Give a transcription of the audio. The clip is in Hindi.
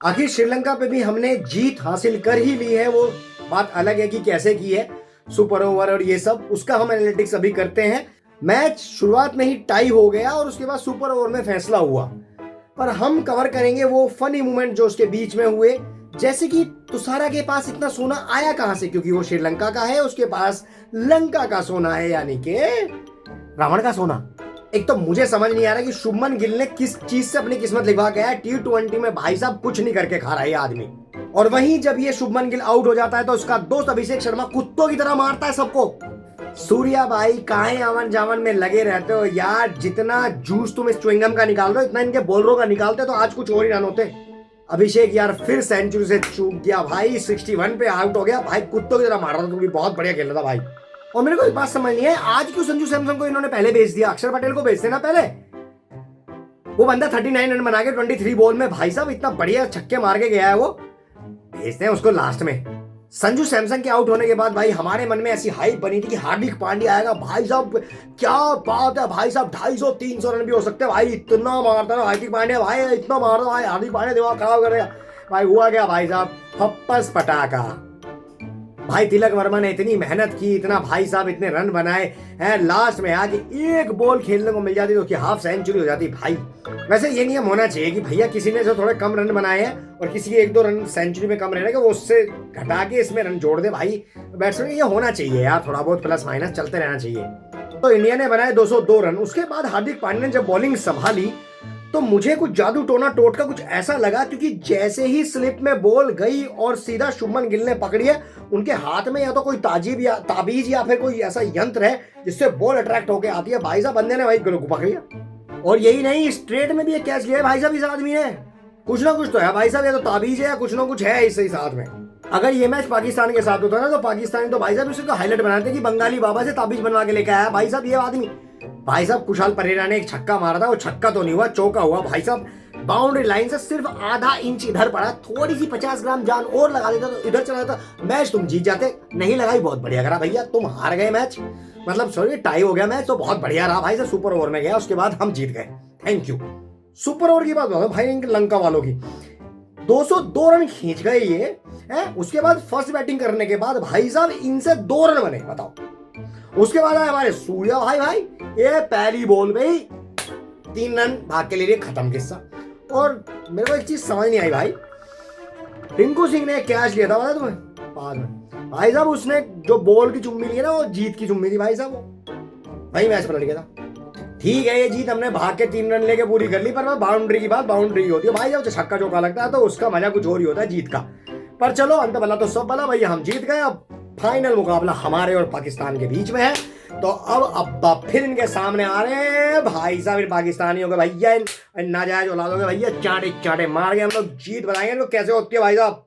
आखिर श्रीलंका पे भी हमने जीत हासिल कर ही ली है। वो बात अलग है कि कैसे की है, सुपर ओवर और ये सब, उसका हम एनालिटिक्स अभी करते हैं। मैच शुरुआत में ही टाई हो गया और उसके बाद सुपर ओवर में फैसला हुआ, पर हम कवर करेंगे वो फनी मोमेंट जो उसके बीच में हुए। जैसे कि तुषारा के पास इतना सोना आया कहां से, क्योंकि वो श्रीलंका का है, उसके पास लंका का सोना है, यानी कि रावण का सोना। एक तो मुझे समझ नहीं आ रहा कि शुभमन गिल ने किस चीज से अपनी किस्मत लिखवा के आया। T20 में भाई साहब कुछ नहीं करके खा रहा है ये आदमी। और वहीं जब ये शुभमन गिल आउट हो जाता है तो उसका दोस्त अभिषेक शर्मा कुत्तों की तरह मारता है सबको। सूर्या भाई काहे आवन जावन में लगे रहते हो यार, जितना जूस तुम इस च्युइंगम का निकाल रहे हो इतना इनके बॉलरों का निकालते तो आज कुछ और ही रन होते। अभिषेक यार फिर सेंचुरी से चूक गया भाई, 61 पे आउट हो गया भाई, कुत्तों की तरह मार रहा था, तुम बहुत बढ़िया खेल रहा था भाई। और मेरे को एक बात समझ नहीं है, आज क्यों संजू सैमसन को इन्होंने पहले भेज दिया, अक्षर पटेल को भेजते ना पहले। वो बंदा 39 रन बना के 23 बॉल में भाई साहब इतना बढ़िया छक्के मार के गया है, वो भेजते हैं उसको लास्ट में। संजू सैमसन के आउट होने के बाद भाई हमारे मन में ऐसी हाइप बनी थी कि हार्दिक पांड्या आएगा भाई साहब, क्या बात है भाई साहब, 250-300 रन भी हो सकते हैं भाई, इतना मारता ना हार्दिक पांड्या भाई, इतना मारता भाई हार्दिक पांड्या, दिमाग खराब करेगा भाई। हुआ क्या भाई साहब, हप्पस पटाखा। भाई तिलक वर्मा ने इतनी मेहनत की, इतना भाई साहब इतने रन बनाए हैं, लास्ट में आके एक बॉल खेलने को मिल जाती तो उसकी हाफ सेंचुरी हो जाती भाई। वैसे ये नियम होना चाहिए कि भैया किसी ने जो थोड़े कम रन बनाए हैं और किसी के 1-2 रन सेंचुरी में कम रहने के, वो उससे घटा के इसमें रन जोड़ दे भाई बैट्समैन। ये होना चाहिए यार, थोड़ा बहुत प्लस माइनस चलते रहना चाहिए। तो इंडिया ने बनाए 202 रन। उसके बाद हार्दिक पांड्या ने जब बॉलिंग संभाली तो मुझे कुछ जादू टोना टोटका कुछ ऐसा लगा, क्योंकि जैसे ही स्लिप में बॉल गई और सीधा शुभमन गिल ने पकड़ी है, उनके हाथ में या तो कोई ताबीज या फिर कोई ऐसा यंत्र है जिससे बॉल अट्रैक्ट होके आती है। भाई साहब बंदे ने भाई पकड़ लिया। और यही नहीं, स्ट्रेट में भी एक कैच लिया है भाई साहब इस आदमी ने। कुछ ना कुछ तो है भाई साहब, या तो ताबीज है या कुछ ना कुछ है इससे साथ में। अगर ये मैच पाकिस्तान के साथ होता ना तो पाकिस्तानी तो भाई साहब उसे तो हाईलाइट बनाते कि बंगाली बाबा से ताबीज बनवा के लेके आया भाई साहब ये आदमी। भाई साहब कुशाल परेरा ने एक छक्का मारा था, वो छक्का तो नहीं हुआ, चौका हुआ भाई साहब। बाउंड्री लाइन से सिर्फ आधा इंच इधर पड़ा, थोड़ी सी 50 ग्राम जान और लगा देता तो इधर चला जाता, मैच तुम जीत जाते। नहीं लगाई, बहुत बढ़िया करा भैया, तुम हार गए मैच, मतलब सॉरी टाई हो गया मैच, तो बहुत बढ़िया रहा भाई साहब, सुपर ओवर में गया, उसके बाद हम जीत गए, थैंक यू। सुपर ओवर की बात बताओ भाई, इनके लंका वालों की 202 रन खींच गए ये है। उसके बाद फर्स्ट बैटिंग करने के बाद भाई साहब इनसे 2 रन बने, बताओ। उसके बाद आए हमारे सूर्या भाई ये पहली बॉल में ही 3 रन भाग के लिए, खत्म किस्सा। और मेरे को एक चीज समझ नहीं आई भाई, रिंकू सिंह ने कैच लिया था तुम्हें 5 रन, भाई साहब उसने जो बॉल की चुम्मी ली है ना, वो जीत की चुम्मी थी भाई साहब, वो भाई मैच पलट गया था। ठीक है ये जीत हमने भाग के 3 रन लेके पूरी कर ली, पर बाउंड्री की बात बाउंड्री होती है भाई, जब छक्का चौका लगता है तो उसका मजा कुछ और ही होता है जीत का। पर चलो अंत भला तो सब भला, भैया हम जीत गए। अब फाइनल मुकाबला हमारे और पाकिस्तान के बीच में है, तो अब अब्बा फिर इनके सामने आ रहे हैं भाई साहब, इन पाकिस्तानियों के भैया नाजायज औलादों के भैया, चाटे चाटे मार के हम लोग जीत बताएंगे इनको कैसे होती है भाई साहब।